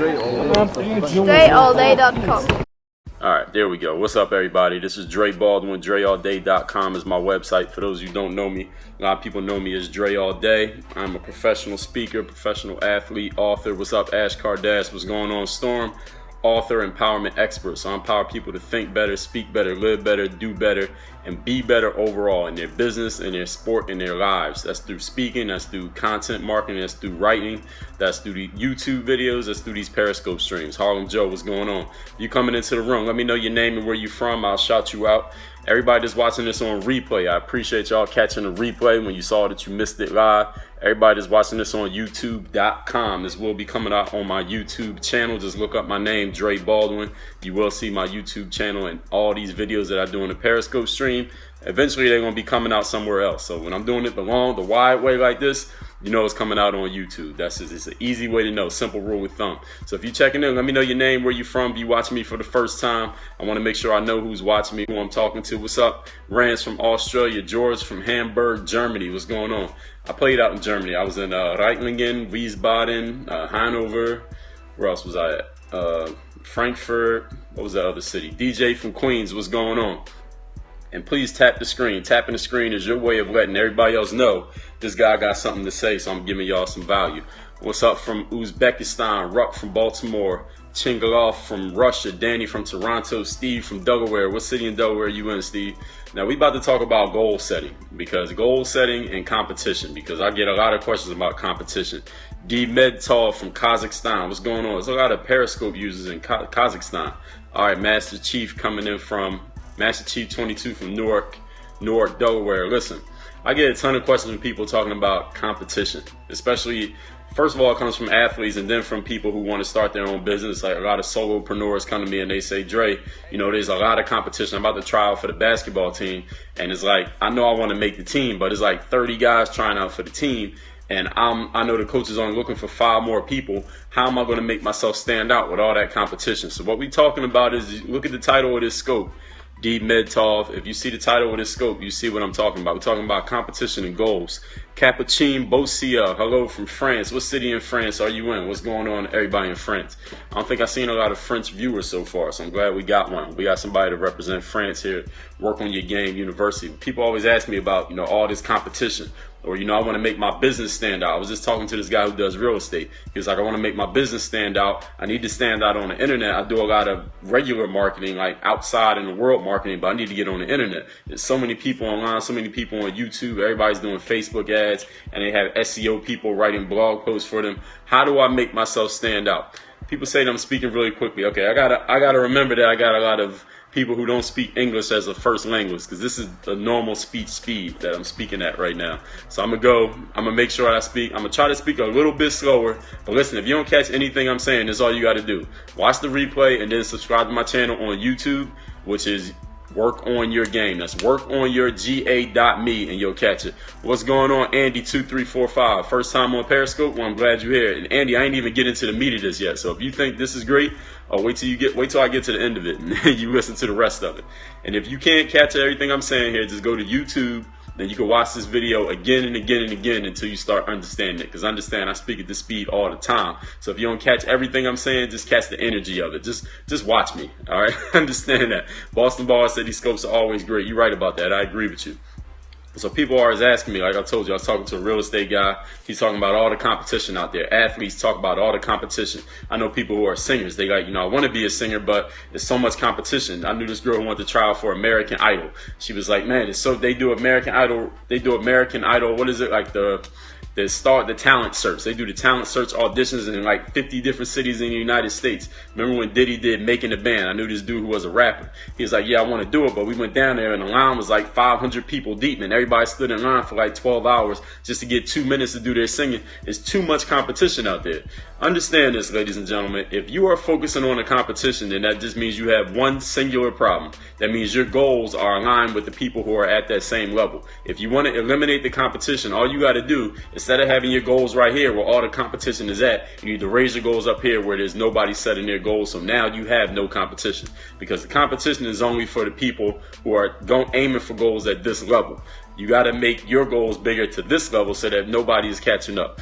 DreAllDay.com. Alright, there we go. What's up, everybody? This is Dre Baldwin. DreAllDay.com is my website. For those who don't know me, a lot of people know me as Dre All Day. I'm a professional speaker, professional athlete, author. What's up, Ash Cardass? What's going on, Storm? Author, empowerment expert. So I empower people to think better, speak better, live better, do better, and be better overall in their business, in their sport, in their lives. That's through speaking, that's through content marketing, that's through writing, that's through the YouTube videos, that's through these Periscope streams. Harlem Joe, what's going on? If you coming into the room, let me know your name and where you from. I'll shout you out. Everybody that's watching this on replay, I appreciate y'all catching the replay when you saw that you missed it live. Everybody that's watching this on YouTube.com, this will be coming out on my YouTube channel. Just look up my name, Dre Baldwin. You will see my YouTube channel and all these videos that I do in the Periscope stream. Eventually, they're going to be coming out somewhere else. So when I'm doing it the long, the wide way like this, you know it's coming out on YouTube. That's just, it's an easy way to know, simple rule of thumb. So if you're checking in, let me know your name, where you from. If you watching me for the first time, I want to make sure I know who's watching me, who I'm talking to. What's up? Rance from Australia, George from Hamburg, Germany. What's going on? I played out in Germany. I was in Reitlingen, Wiesbaden, Hanover. Where else was I at? Frankfurt. What was that other city? DJ from Queens. What's going on? And please tap the screen. Tapping the screen is your way of letting everybody else know this guy got something to say, so I'm giving y'all some value. What's up from Uzbekistan? Ruck from Baltimore. Chingalov from Russia. Danny from Toronto. Steve from Delaware. What city in Delaware are you in, Steve? Now, we about to talk about goal setting, because goal setting and competition, because I get a lot of questions about competition. D Medtov from Kazakhstan. What's going on? There's a lot of Periscope users in Kazakhstan. All right, Master Chief coming in from Master Chief 22 from Newark, Delaware. Listen, I get a ton of questions from people talking about competition, especially, first of all, it comes from athletes and then from people who want to start their own business. Like a lot of solopreneurs come to me and they say, Dre, you know, there's a lot of competition. I'm about to try out for the basketball team. And it's like, I know I want to make the team, but it's like 30 guys trying out for the team. And I know the coach is only looking for 5 more people. How am I going to make myself stand out with all that competition? So what we're talking about is, look at the title of this scope. D Medtov. If you see the title of this scope, you see what I'm talking about. We're talking about competition and goals. Capuchin Bosia, hello from France. What city in France are you in? What's going on, everybody in France? I don't think I've seen a lot of French viewers so far, so I'm glad we got one. We got somebody to represent France here, Work on Your Game University. People always ask me about, you know, all this competition. Or, you know, I want to make my business stand out. I was just talking to this guy who does real estate. He was like, I want to make my business stand out. I need to stand out on the internet. I do a lot of regular marketing, like outside in the world marketing, but I need to get on the internet. There's so many people online, so many people on YouTube. Everybody's doing Facebook ads, and they have SEO people writing blog posts for them. How do I make myself stand out? People say that I'm speaking really quickly. Okay, I gotta remember that I got a lot of people who don't speak English as a first language, because this is the normal speech speed that I'm speaking at right now. So I'm gonna make sure I speak. I'm gonna try to speak a little bit slower. But listen, if you don't catch anything I'm saying, that's all you gotta do. Watch the replay and then subscribe to my channel on YouTube, which is Work on Your Game. That's workonyourga.me, and you'll catch it. What's going on, Andy2345? First time on Periscope? Well, I'm glad you're here. And Andy, I ain't even get into the meat of this yet. So if you think this is great, wait till I get to the end of it and you listen to the rest of it. And if you can't catch everything I'm saying here, just go to YouTube. Then you can watch this video again and again and again until you start understanding it. Because understand, I speak at this speed all the time. So if you don't catch everything I'm saying, just catch the energy of it. Just watch me, all right? Understand that. Boston Ball said these scopes are always great. You're right about that. I agree with you. So people are always asking me, like I told you, I was talking to a real estate guy. He's talking about all the competition out there. Athletes talk about all the competition. I know people who are singers. They like, you know, I want to be a singer, but there's so much competition. I knew this girl who wanted to try out for American Idol. She was like, man, they do American Idol. What is it, like the talent search. They do the talent search auditions in like 50 different cities in the United States. Remember when Diddy did Making the Band? I knew this dude who was a rapper. He was like, yeah, I want to do it. But we went down there and the line was like 500 people deep. And everybody stood in line for like 12 hours just to get 2 minutes to do their singing. It's too much competition out there. Understand this, ladies and gentlemen. If you are focusing on a competition, then that just means you have one singular problem. That means your goals are aligned with the people who are at that same level. If you want to eliminate the competition, all you got to do, instead of having your goals right here where all the competition is at, you need to raise your goals up here where there's nobody setting their goals. So now you have no competition, because the competition is only for the people who are aiming for goals at this level. You got to make your goals bigger to this level so that nobody is catching up.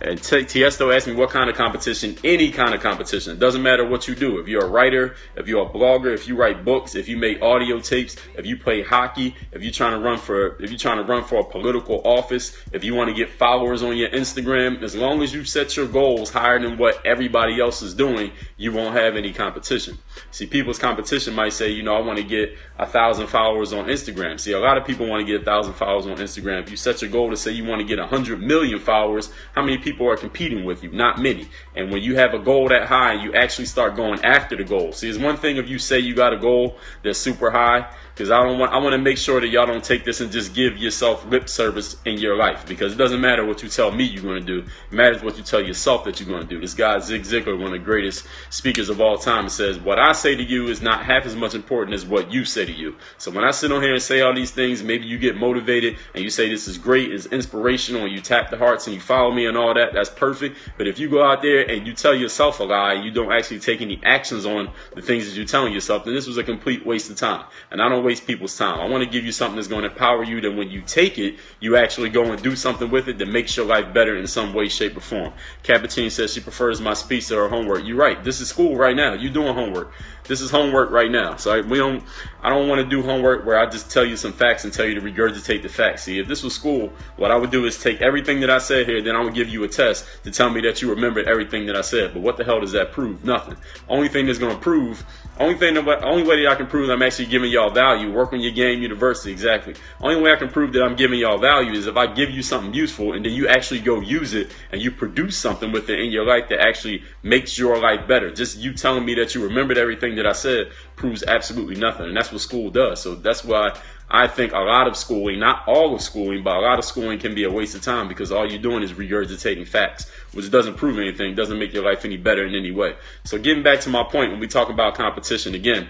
And Tiesto asked me what kind of competition. Any kind of competition. It doesn't matter what you do. If you're a writer, if you're a blogger, if you write books, if you make audio tapes, if you play hockey, if you're trying to run for a political office, if you want to get followers on your Instagram, as long as you set your goals higher than what everybody else is doing, you won't have any competition. See, people's competition might say, I want to get 1,000 followers on Instagram. See, a lot of people want to get 1,000 followers on Instagram. If you set your goal to say you want to get 100 million followers, how many people are competing with you? Not many. And when you have a goal that high, you actually start going after the goal. See, it's one thing if you say you got a goal that's super high, because I want to make sure that y'all don't take this and just give yourself lip service in your life, because it doesn't matter what you tell me you're going to do. It matters what you tell yourself that you're going to do. This guy, Zig Ziglar, one of the greatest speakers of all time, says, what I say to you is not half as much important as what you say to you. So when I sit on here and say all these things, maybe you get motivated and you say this is great, it's inspirational, and you tap the hearts and you follow me and all that, that's perfect. But if you go out there and you tell yourself a lie, you don't actually take any actions on the things that you're telling yourself, then this was a complete waste of time. And I don't waste people's time. I want to give you something that's going to empower you, that when you take it, you actually go and do something with it that makes your life better in some way, shape, or form. Competiton says she prefers my speech to her homework. You're right. This is school right now. You're doing homework. This is homework right now. So I don't want to do homework where I just tell you some facts and tell you to regurgitate the facts. See, if this was school, what I would do is take everything that I said here, then I would give you a test to tell me that you remembered everything that I said. But what the hell does that prove? Nothing. Only thing that's going to prove, only way that I can prove that I'm actually giving y'all value, work on your game university, exactly. Only way I can prove that I'm giving y'all value is if I give you something useful and then you actually go use it and you produce something with it in your life that actually makes your life better. Just you telling me that you remembered everything that I said proves absolutely nothing. And that's what school does. So that's why I think a lot of schooling, not all of schooling, but a lot of schooling can be a waste of time, because all you're doing is regurgitating facts, which doesn't prove anything, doesn't make your life any better in any way. So getting back to my point, when we talk about competition again,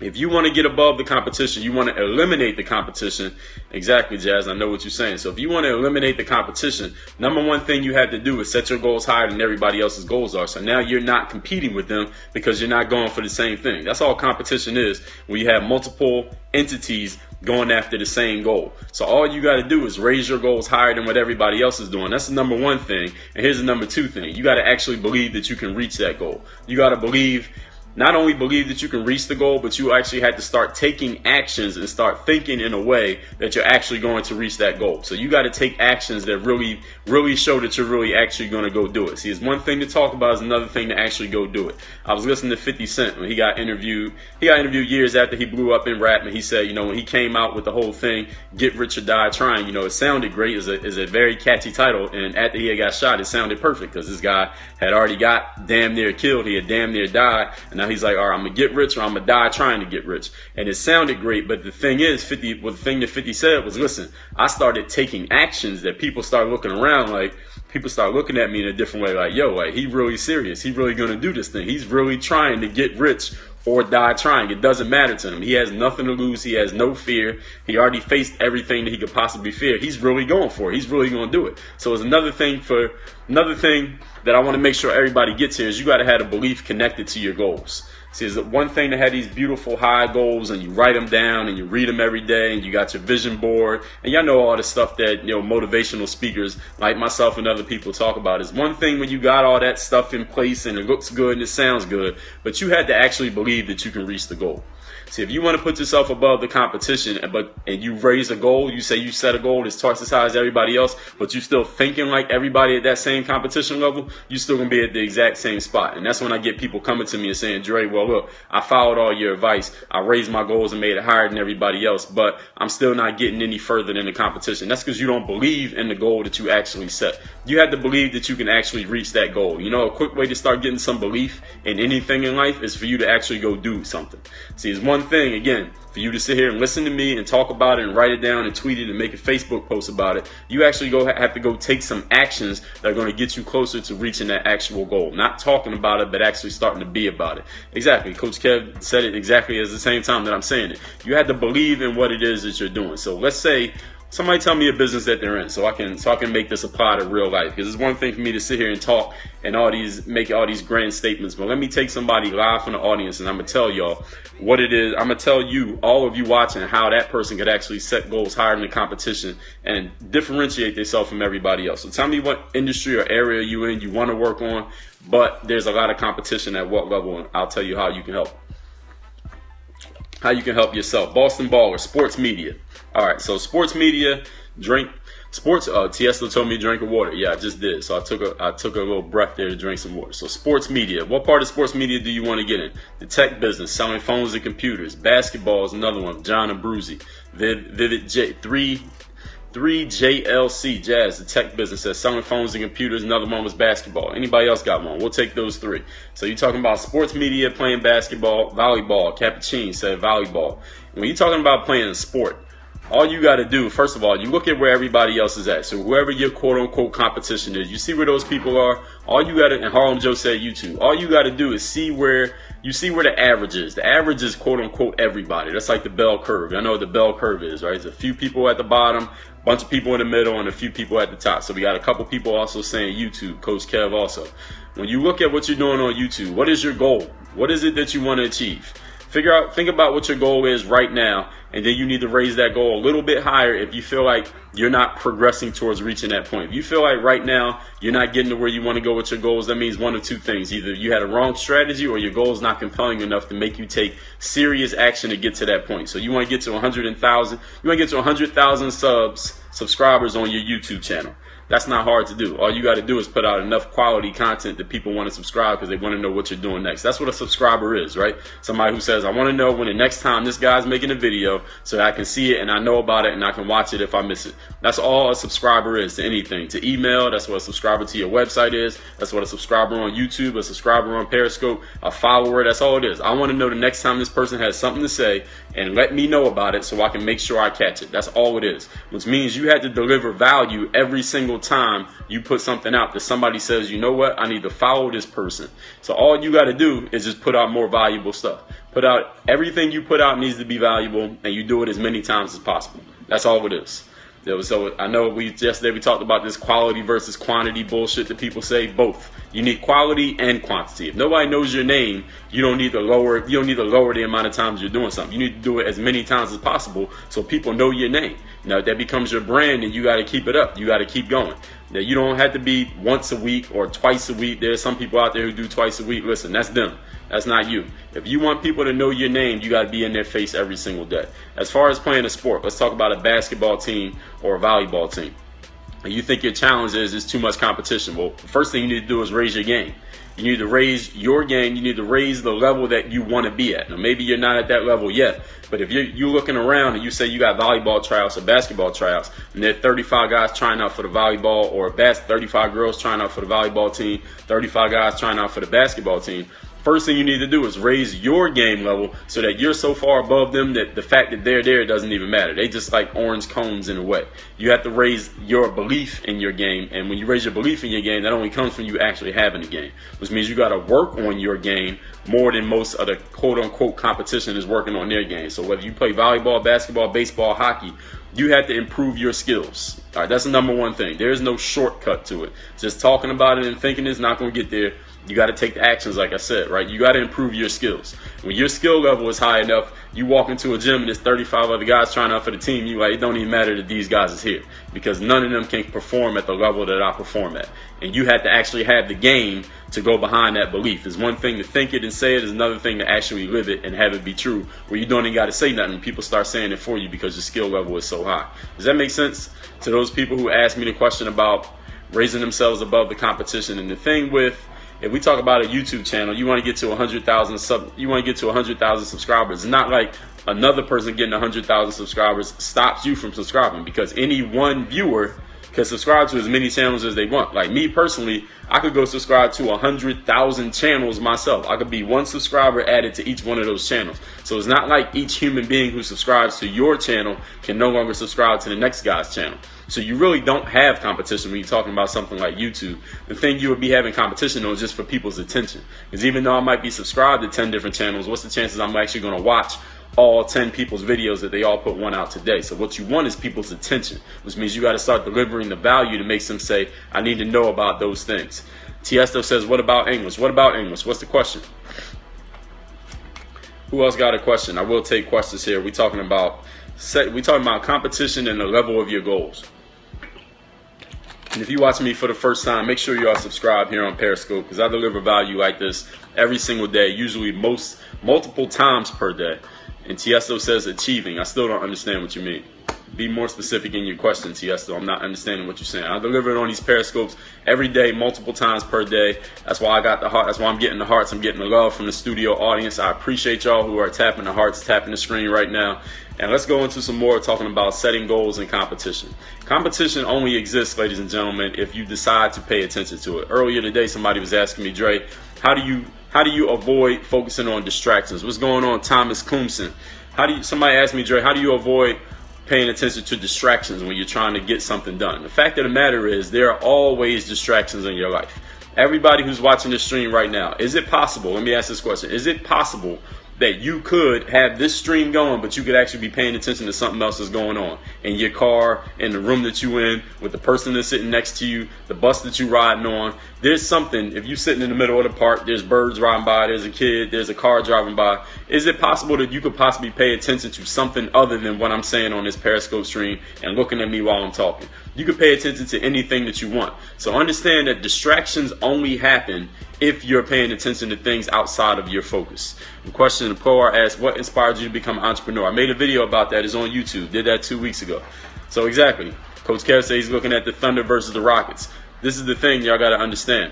if you want to get above the competition, you want to eliminate the competition. Exactly, Jazz. I know what you're saying. So if you want to eliminate the competition, number one thing you have to do is set your goals higher than everybody else's goals are. So now you're not competing with them because you're not going for the same thing. That's all competition is, when you have multiple entities going after the same goal. So all you got to do is raise your goals higher than what everybody else is doing. That's the number one thing. And here's the number two thing. You got to actually believe that you can reach that goal. You got to not only believe that you can reach the goal, but you actually had to start taking actions and start thinking in a way that you're actually going to reach that goal. So you got to take actions that really, really show that you're really actually going to go do it. See, it's one thing to talk about, it's another thing to actually go do it. I was listening to 50 Cent when he got interviewed. He got interviewed years after he blew up in rap, and he said, when he came out with the whole thing, Get Rich or Die Trying, it sounded great. It's a very catchy title. And after he had got shot, it sounded perfect, because this guy had already got damn near killed. He had damn near died. And now he's like, all right, I'm going to get rich or I'm going to die trying to get rich. And it sounded great. But the thing is, the thing that 50 said was, listen, I started taking actions that people start looking around like, people start looking at me in a different way, like, yo, like, he really serious. He really going to do this thing. He's really trying to get rich or die trying. It doesn't matter to him. He has nothing to lose. He has no fear. He already faced everything that he could possibly fear. He's really going for it. He's really going to do it. So it's another thing that I want to make sure everybody gets here is you got to have a belief connected to your goals. See, it's one thing to have these beautiful high goals and you write them down and you read them every day and you got your vision board and y'all know all the stuff that motivational speakers like myself and other people talk about. It's one thing when you got all that stuff in place and it looks good and it sounds good, but you had to actually believe that you can reach the goal. See, if you want to put yourself above the competition and you raise a goal, you say you set a goal that's twice as high as everybody else, but you still thinking like everybody at that same competition level, you still going to be at the exact same spot. And that's when I get people coming to me and saying, Dre, well, look, I followed all your advice. I raised my goals and made it higher than everybody else, but I'm still not getting any further than the competition. That's because you don't believe in the goal that you actually set. You have to believe that you can actually reach that goal. A quick way to start getting some belief in anything in life is for you to actually go do something. See, it's one thing, again, for you to sit here and listen to me and talk about it and write it down and tweet it and make a Facebook post about it. You actually have to go take some actions that are going to get you closer to reaching that actual goal. Not talking about it, but actually starting to be about it. Exactly. Coach Kev said it exactly at the same time that I'm saying it. You have to believe in what it is that you're doing. So let's say Somebody tell me a business that they're in, so I can make this apply to real life. Because it's one thing for me to sit here and talk and make all these grand statements, but let me take somebody live from the audience, and I'm gonna tell y'all what it is. I'm gonna tell you, all of you watching, how that person could actually set goals higher than the competition and differentiate themselves from everybody else. So tell me what industry or area you in, you want to work on, but there's a lot of competition at what level, and I'll tell you how you can help. How you can help yourself. Boston Baller, sports media. All right, so sports media, Tiesto told me to drink water. Yeah, I just did. So I took a little breath there to drink some water. So sports media. What part of sports media do you want to get in? The tech business, selling phones and computers. Basketball is another one. John and Bruzy. Vivid J. 3JLC, Jazz, the tech business, says selling phones and computers. Another one was basketball. Anybody else got one? We'll take those three. So you're talking about sports media, playing basketball, volleyball. Capuchin said volleyball. When you're talking about playing a sport, all you got to do, first of all, you look at where everybody else is at. So whoever your quote-unquote competition is, you see where those people are. All you got to, and Harlem Joe said YouTube, all you got to do is see where the average is. The average is quote-unquote everybody. That's like the bell curve. I know what the bell curve is, right? There's a few people at the bottom, a bunch of people in the middle, and a few people at the top. So we got a couple people also saying YouTube, Coach Kev also. When you look at what you're doing on YouTube, what is your goal? What is it that you want to achieve? Think about what your goal is right now, and then you need to raise that goal a little bit higher if you feel like you're not progressing towards reaching that point. If you feel like right now you're not getting to where you want to go with your goals, that means one of two things. Either you had a wrong strategy or your goal is not compelling enough to make you take serious action to get to that point. So you want to get to 100,000, you want to get to 100,000 subscribers on your YouTube channel. That's not hard to do. All you got to do is put out enough quality content that people want to subscribe because they want to know what you're doing next. That's what a subscriber is, right? Somebody who says, I want to know when the next time this guy's making a video so that I can see it and I know about it and I can watch it if I miss it. That's all a subscriber is to anything. To email, that's what a subscriber to your website is. That's what a subscriber on YouTube, a subscriber on Periscope, a follower, that's all it is. I want to know the next time this person has something to say and let me know about it so I can make sure I catch it. That's all it is, which means you had to deliver value every single time you put something out that somebody says, you know what, I need to follow this person. So all you got to do is just put out more valuable stuff. Put out everything you put out needs to be valuable, and you do it as many times as possible. That's all it is. So I know yesterday we talked about this quality versus quantity bullshit that people say. Both. You need quality and quantity. If nobody knows your name, you don't need to lower the amount of times you're doing something. You need to do it as many times as possible so people know your name. Now that becomes your brand, and you got to keep it up. You got to keep going. Now you don't have to be once a week or twice a week. There's some people out there who do twice a week. Listen, that's them. That's not you. If you want people to know your name, you got to be in their face every single day. As far as playing a sport, let's talk about a basketball team or a volleyball team. And you think your challenge is too much competition. Well, the first thing you need to do is raise your game. You need to raise your game. You need to raise the level that you want to be at. Now, maybe you're not at that level yet, but if you're looking around and you say you got volleyball tryouts or basketball tryouts, and there are 35 guys trying out for the volleyball, or 35 girls trying out for the volleyball team, 35 guys trying out for the basketball team, first thing you need to do is raise your game level so that you're so far above them that the fact that they're there doesn't even matter. They just like orange cones in a way. You have to raise your belief in your game, and when you raise your belief in your game, that only comes from you actually having a game, which means you got to work on your game more than most of the quote-unquote competition is working on their game. So whether you play volleyball, basketball, baseball, hockey, you have to improve your skills. All right, that's the number one thing. There's no shortcut to it. Just talking about it and thinking it's not going to get there. You got to take the actions, like I said, right? You got to improve your skills. When your skill level is high enough, you walk into a gym and there's 35 other guys trying out for the team. You like, it don't even matter that these guys is here, because none of them can perform at the level that I perform at. And you have to actually have the game to go behind that belief. It's one thing to think it and say it. It's another thing to actually live it and have it be true, where you don't even got to say nothing. People start saying it for you because your skill level is so high. Does that make sense to those people who ask me the question about raising themselves above the competition? And the thing with, if we talk about a YouTube channel, you want to get to 100,000 subscribers. It's not like another person getting 100,000 subscribers stops you from subscribing, because any one viewer can subscribe to as many channels as they want. Like me personally, I could go subscribe to 100,000 channels myself. I could be one subscriber added to each one of those channels. So it's not like each human being who subscribes to your channel can no longer subscribe to the next guy's channel. So you really don't have competition when you're talking about something like YouTube. The thing you would be having competition on is just for people's attention. Because even though I might be subscribed to 10 different channels, what's the chances I'm actually going to watch all 10 people's videos that they all put one out today. So what you want is people's attention, which means you got to start delivering the value to make them say, I need to know about those things. Tiesto says, what about English? What about English? What's the question? Who else got a question? I will take questions here. We're talking about competition and the level of your goals. And if you watch me for the first time, make sure you are subscribed here on Periscope, because I deliver value like this every single day, usually multiple times per day. And Tiesto says achieving. I still don't understand what you mean. Be more specific in your question, Tiesto. I'm not understanding what you're saying. I deliver it on these Periscopes every day, multiple times per day. That's why I got the heart. That's why I'm getting the hearts. I'm getting the love from the studio audience. I appreciate y'all who are tapping the hearts, tapping the screen right now. And let's go into some more talking about setting goals and competition. Competition only exists, ladies and gentlemen, if you decide to pay attention to it. Earlier today, somebody was asking me, Dre, how do you avoid focusing on distractions? What's going on, Thomas Clemson? Somebody asked me, Dre, how do you avoid paying attention to distractions when you're trying to get something done? The fact of the matter is, there are always distractions in your life. Everybody who's watching this stream right now, is it possible? Let me ask this question. Is it possible that you could have this stream going, but you could actually be paying attention to something else that's going on in your car, in the room that you're in, with the person that's sitting next to you, the bus that you're riding on? There's something, if you're sitting in the middle of the park, there's birds riding by, there's a kid, there's a car driving by. Is it possible that you could possibly pay attention to something other than what I'm saying on this Periscope stream and looking at me while I'm talking? You could pay attention to anything that you want. So understand that distractions only happen if you're paying attention to things outside of your focus. The question the pro asked, what inspired you to become an entrepreneur? I made a video about that. It's on YouTube. Did that 2 weeks ago. So exactly. Coach Kev says he's looking at the Thunder versus the Rockets. This is the thing y'all got to understand.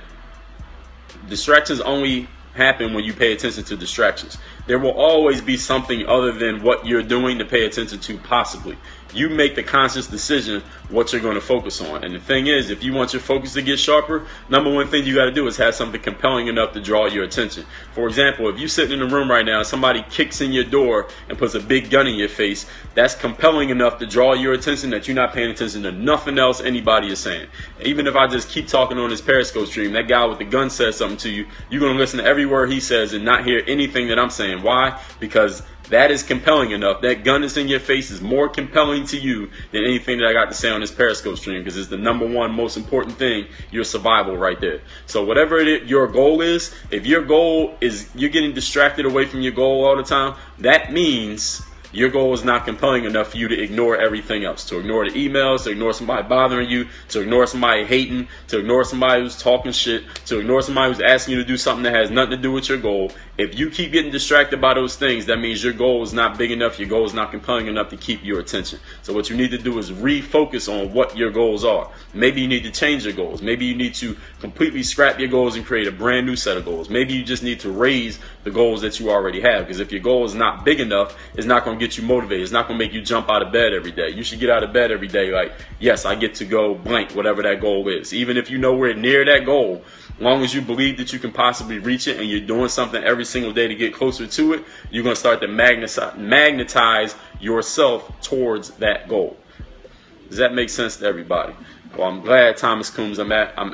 Distractions only happen when you pay attention to distractions. There will always be something other than what you're doing to pay attention to, possibly. You make the conscious decision what you're going to focus on. And the thing is, if you want your focus to get sharper, number one thing you got to do is have something compelling enough to draw your attention. For example, if you're sitting in a room right now and somebody kicks in your door and puts a big gun in your face, that's compelling enough to draw your attention that you're not paying attention to nothing else anybody is saying. Even if I just keep talking on this Periscope stream, that guy with the gun says something to you, you're going to listen to every word he says and not hear anything that I'm saying. Why? Because that is compelling enough. That gun that's in your face is more compelling to you than anything that I got to say on this Periscope stream, because it's the number one most important thing, your survival right there. So whatever your goal is, if your goal is you're getting distracted away from your goal all the time, that means your goal is not compelling enough for you to ignore everything else, to ignore the emails, to ignore somebody bothering you, to ignore somebody hating, to ignore somebody who's talking shit, to ignore somebody who's asking you to do something that has nothing to do with your goal. If you keep getting distracted by those things, that means your goal is not big enough, your goal is not compelling enough to keep your attention. So what you need to do is refocus on what your goals are. Maybe you need to change your goals. Maybe you need to completely scrap your goals and create a brand new set of goals. Maybe you just need to raise the goals that you already have, because if your goal is not big enough, it's not going to get you motivated. It's not going to make you jump out of bed every day. You should get out of bed every day like, yes, I get to go blank, whatever that goal is. Even if you nowhere near that goal, as long as you believe that you can possibly reach it and you're doing something every single day to get closer to it, you're going to start to magnetize yourself towards that goal. Does that make sense to everybody? Well, I'm glad, Thomas Coombs, I'm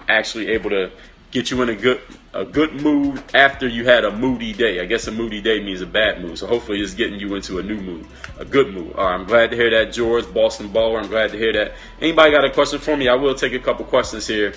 actually able to get you in a good mood after you had a moody day. I guess a moody day means a bad mood, so hopefully it's getting you into a new mood, a good mood. All right, I'm glad to hear that, George, Boston Baller. I'm glad to hear that. Anybody got a question for me? I will take a couple questions here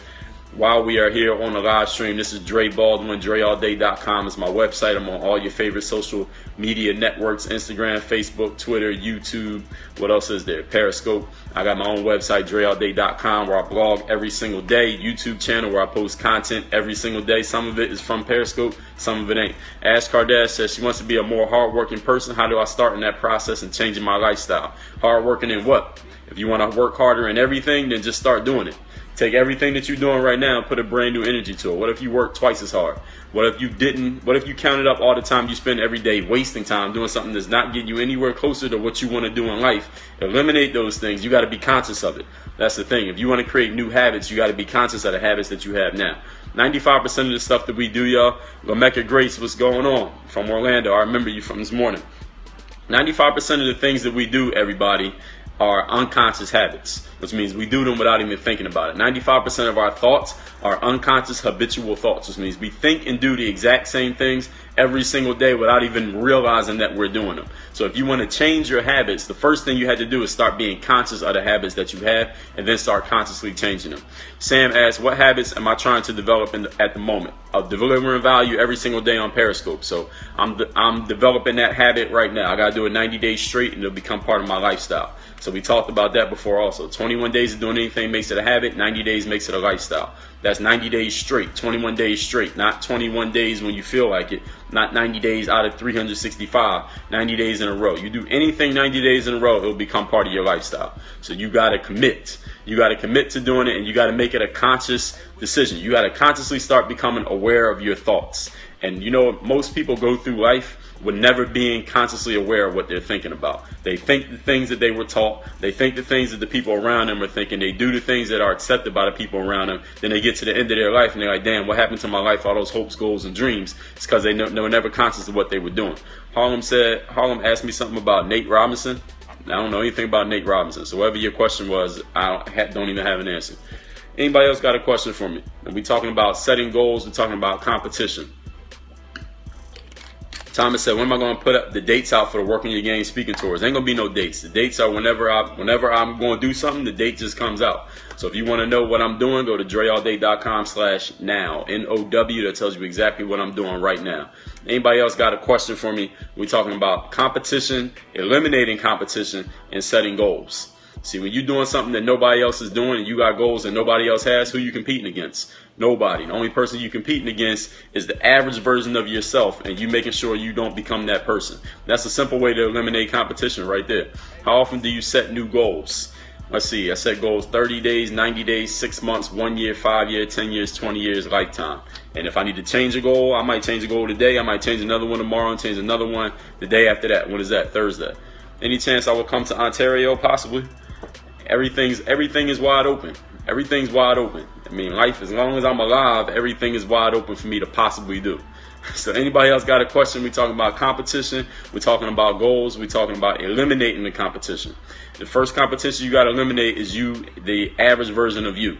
while we are here on the live stream. This is Dre Baldwin. DreAllDay.com is my website. I'm on all your favorite social media networks: Instagram, Facebook, Twitter, YouTube. What else is there? Periscope. I got my own website, DreAllDay.com, where I blog every single day. YouTube channel where I post content every single day. Some of it is from Periscope, some of it ain't. Ash Kardash says she wants to be a more hardworking person. How do I start in that process and changing my lifestyle? Hardworking in what? If you want to work harder in everything, then just start doing it. Take everything that you're doing right now and put a brand new energy to it. What if you work twice as hard? What if you counted up all the time you spend every day wasting time doing something that's not getting you anywhere closer to what you want to do in life? Eliminate those things. You got to be conscious of it. That's the thing. If you want to create new habits, you got to be conscious of the habits that you have now. 95% of the stuff that we do, y'all, Lamecca Grace, what's going on? From Orlando. I remember you from this morning. 95% of the things that we do, everybody, are unconscious habits. which means we do them without even thinking about it. 95% of our thoughts are unconscious habitual thoughts, which means we think and do the exact same things every single day without even realizing that we're doing them. So if you want to change your habits, the first thing you had to do is start being conscious of the habits that you have and then start consciously changing them. Sam asks, what habits am I trying to develop at the moment? Of delivering value every single day on Periscope. So I'm developing that habit right now. I got to do it 90 days straight and it'll become part of my lifestyle. So we talked about that before also. 21 days of doing anything makes it a habit. 90 days makes it a lifestyle. That's 90 days straight, 21 days straight, not 21 days when you feel like it, not 90 days out of 365, 90 days in a row. You do anything 90 days in a row, it'll become part of your lifestyle. So you got to commit. You got to commit to doing it, and you got to make it a conscious decision. You got to consciously start becoming aware of your thoughts. And you know, most people go through life with never being consciously aware of what they're thinking about. They think the things that they were taught. They think the things that the people around them are thinking. They do the things that are accepted by the people around them. Then they get to the end of their life and they're like, damn, what happened to my life? All those hopes, goals, and dreams. It's because they were never conscious of what they were doing. Harlem asked me something about Nate Robinson. I don't know anything about Nate Robinson. So whatever your question was, I don't even have an answer. Anybody else got a question for me? And we're talking about setting goals. We're talking about competition. Thomas said, when am I going to put up the dates out for the Working Your Game speaking tours? Ain't going to be no dates. The dates are whenever I'm going to do something, the date just comes out. So if you want to know what I'm doing, go to DreAllDay.com/now. NOW. That tells you exactly what I'm doing right now. Anybody else got a question for me? We're talking about competition, eliminating competition, and setting goals. See, when you're doing something that nobody else is doing and you got goals that nobody else has, who you competing against? Nobody. The only person you're competing against is the average version of yourself, and you making sure you don't become that person. That's a simple way to eliminate competition right there. How often do you set new goals? Let's see. I set goals 30 days, 90 days, 6 months, 1 year, 5 years, 10 years, 20 years, lifetime. And if I need to change a goal, I might change a goal today. I might change another one tomorrow and change another one the day after that. When is that? Thursday. Any chance I will come to Ontario? Possibly. Everything is wide open. Everything's wide open. I mean, life, as long as I'm alive, everything is wide open for me to possibly do. So anybody else got a question? We're talking about competition. We're talking about goals. We're talking about eliminating the competition. The first competition you got to eliminate is you, the average version of you.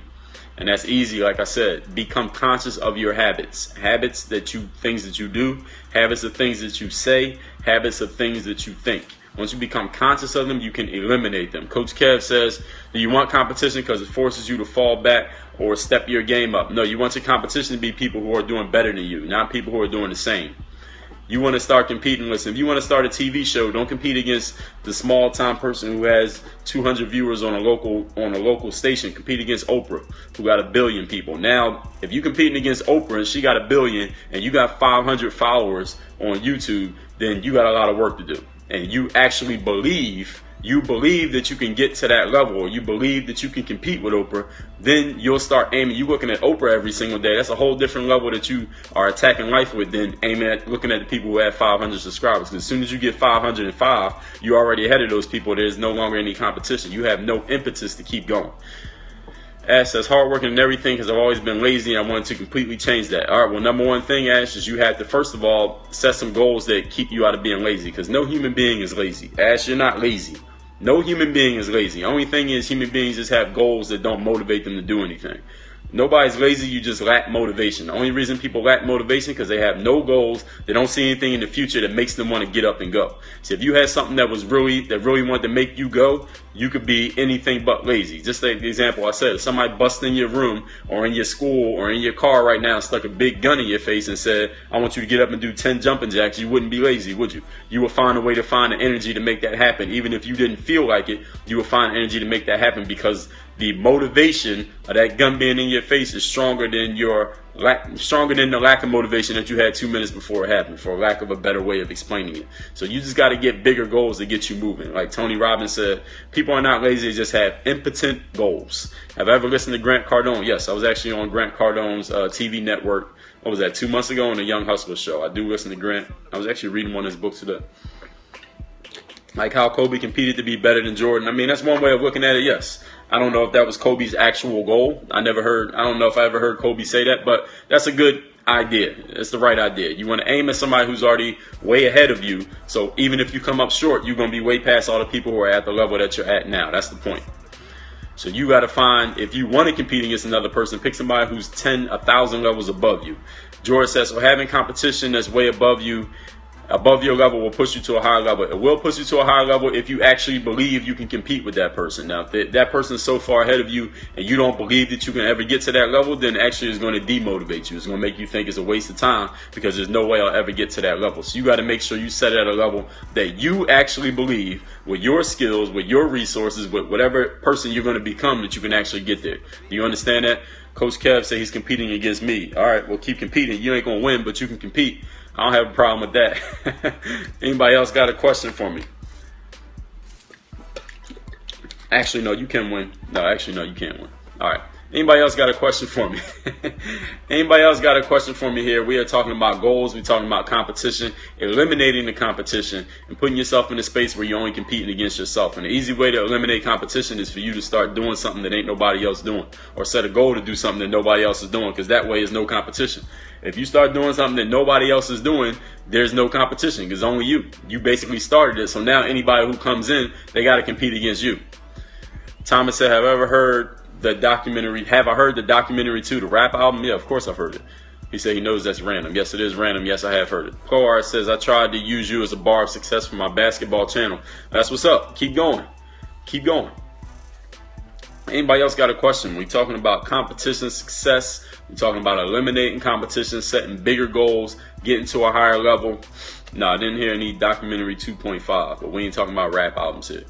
And that's easy. Like I said, become conscious of your habits. Things that you do, habits of things that you say, habits of things that you think. Once you become conscious of them, you can eliminate them. Coach Kev says, do you want competition because it forces you to fall back or step your game up? No, you want your competition to be people who are doing better than you, not people who are doing the same. You want to start competing. Listen, if you want to start a TV show, don't compete against the small time person who has 200 viewers on a local station. Compete against Oprah, who got 1 billion people. Now, if you're competing against Oprah and she got 1 billion and you got 500 followers on YouTube, then you got a lot of work to do. And you actually believe that you can get to that level, or you believe that you can compete with Oprah, then you'll start aiming. You looking at Oprah every single day. That's a whole different level that you are attacking life with than aiming at looking at the people who have 500 subscribers. Because as soon as you get 505, you're already ahead of those people. There's no longer any competition. You have no impetus to keep going. Ash says, hardworking and everything because I've always been lazy and I wanted to completely change that. All right, well, number one thing, Ash, is you have to, first of all, set some goals that keep you out of being lazy, because no human being is lazy. Ash, you're not lazy. No human being is lazy. The only thing is human beings just have goals that don't motivate them to do anything. Nobody's lazy, you just lack motivation. The only reason people lack motivation because they have no goals, they don't see anything in the future that makes them want to get up and go. So if you had something that really wanted to make you go, you could be anything but lazy. Just like the example I said, if somebody busted in your room or in your school or in your car right now and stuck a big gun in your face and said, I want you to get up and do 10 jumping jacks, you wouldn't be lazy, would you? You would find a way to find the energy to make that happen. Even if you didn't feel like it, you would find energy to make that happen, because the motivation of that gun being in your face is stronger than the lack of motivation that you had 2 minutes before it happened, for lack of a better way of explaining it. So you just got to get bigger goals to get you moving. Like Tony Robbins said, people are not lazy, they just have impotent goals. Have I ever listened to Grant Cardone? Yes, I was actually on Grant Cardone's TV network, what was that, 2 months ago, on the Young Hustler show. I do listen to Grant. I was actually reading one of his books today. Like how Kobe competed to be better than Jordan. I mean, that's one way of looking at it, yes. I don't know if that was Kobe's actual goal. I don't know if I ever heard Kobe say that, but that's a good idea. It's the right idea. You want to aim at somebody who's already way ahead of you. So even if you come up short, you're going to be way past all the people who are at the level that you're at now. That's the point. So you got to find, if you want to compete against another person, pick somebody who's 10, 1,000 levels above you. George says, so having competition that's way above you, above your level, will push you to a higher level. It will push you to a higher level if you actually believe you can compete with that person. Now, if that person is so far ahead of you and you don't believe that you can ever get to that level, then actually it's going to demotivate you. It's going to make you think it's a waste of time because there's no way I'll ever get to that level. So you got to make sure you set it at a level that you actually believe with your skills, with your resources, with whatever person you're going to become, that you can actually get there. Do you understand that? Coach Kev said he's competing against me. All right, well, keep competing. You ain't going to win, but you can compete. I don't have a problem with that. Anybody else got a question for me? Actually, no, you can win. No, actually, no, you can't win. All right. Anybody else got a question for me? Anybody else got a question for me here? We are talking about goals. We're talking about competition, eliminating the competition, and putting yourself in a space where you're only competing against yourself. And the easy way to eliminate competition is for you to start doing something that ain't nobody else doing, or set a goal to do something that nobody else is doing, because that way is no competition. If you start doing something that nobody else is doing, there's no competition because only you. You basically started it. So now anybody who comes in, they got to compete against you. Thomas said, have I heard the documentary 2, the rap album? Yeah, of course I've heard it. He said he knows that's random. Yes, it is random. Yes, I have heard it. Coar says, I tried to use you as a bar of success for my basketball channel. That's what's up. Keep going. Keep going. Anybody else got a question? We're talking about competition success. We're talking about eliminating competition, setting bigger goals, getting to a higher level. No, I didn't hear any documentary 2.5, but we ain't talking about rap albums here.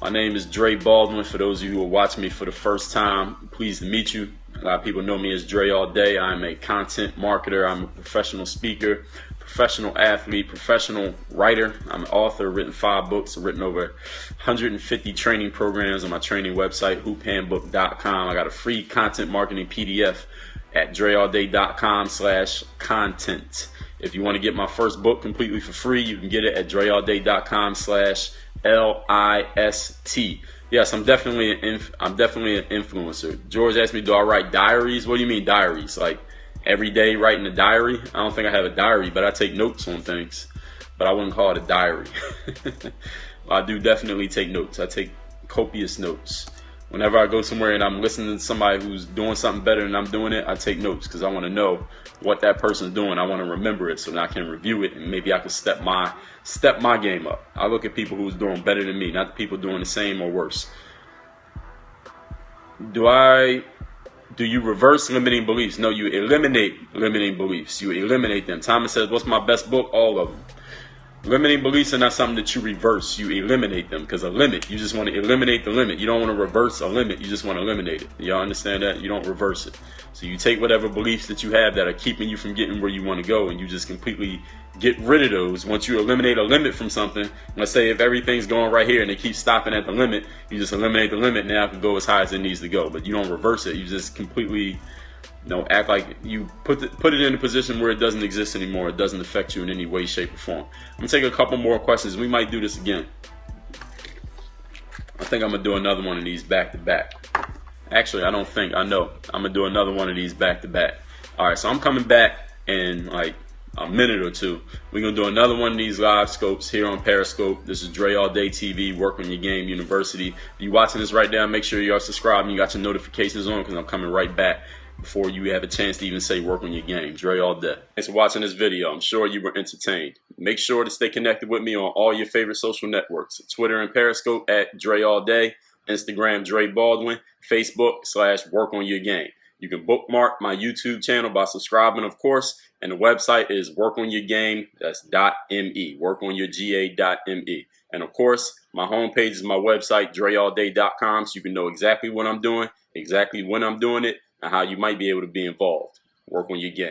My name is Dre Baldwin. For those of you who are watching me for the first time, pleased to meet you. A lot of people know me as DreAllDay. I'm a content marketer. I'm a professional speaker, professional athlete, professional writer. I'm an author, written 5 books, written over 150 training programs on my training website, hoophandbook.com. I got a free content marketing PDF at DreAllDay.com/content. If you want to get my first book completely for free, you can get it at DreAllDay.com/list. Yes, I'm definitely an influencer. George asked me, do I write diaries? What do you mean diaries? Like every day writing a diary? I don't think I have a diary, but I take notes on things. But I wouldn't call it a diary. I do definitely take notes. I take copious notes. Whenever I go somewhere and I'm listening to somebody who's doing something better than I'm doing it, I take notes because I want to know what that person's doing. I want to remember it so that I can review it and maybe I can step my game up. I look at people who's doing better than me, not the people doing the same or worse. Do you reverse limiting beliefs? No, you eliminate limiting beliefs. You eliminate them. Thomas says, what's my best book? All of them. Limiting beliefs are not something that you reverse. You eliminate them, because a limit, you just want to eliminate the limit. You don't want to reverse a limit. You just want to eliminate it. Y'all understand that? You don't reverse it. So you take whatever beliefs that you have that are keeping you from getting where you want to go, and you just completely get rid of those. Once you eliminate a limit from something, let's say if everything's going right here and they keep stopping at the limit, you just eliminate the limit. Now it can go as high as it needs to go, but you don't reverse it. You just completely act like you put it in a position where it doesn't exist anymore. It doesn't affect you in any way, shape, or form. I'm going to take a couple more questions. We might do this again. I think I'm going to do another one of these back to back. Actually, I don't think. I know. I'm going to do another one of these back to back. All right, so I'm coming back in like a minute or two. We're going to do another one of these live scopes here on Periscope. This is DreAllDay TV, Work on Your Game University. If you're watching this right now, make sure you are subscribed and you got your notifications on, because I'm coming right back before you have a chance to even say work on your game. DreAllDay. Thanks for watching this video. I'm sure you were entertained. Make sure to stay connected with me on all your favorite social networks. Twitter and Periscope at DreAllDay. Instagram Dre Baldwin. Facebook /Work on Your Game. You can bookmark my YouTube channel by subscribing, of course. And the website is workonyourgame. That's .me. Workonyourga.me. And of course, my homepage is my website, DreAllDay.com, so you can know exactly what I'm doing, exactly when I'm doing it, and how you might be able to be involved. Work on your game.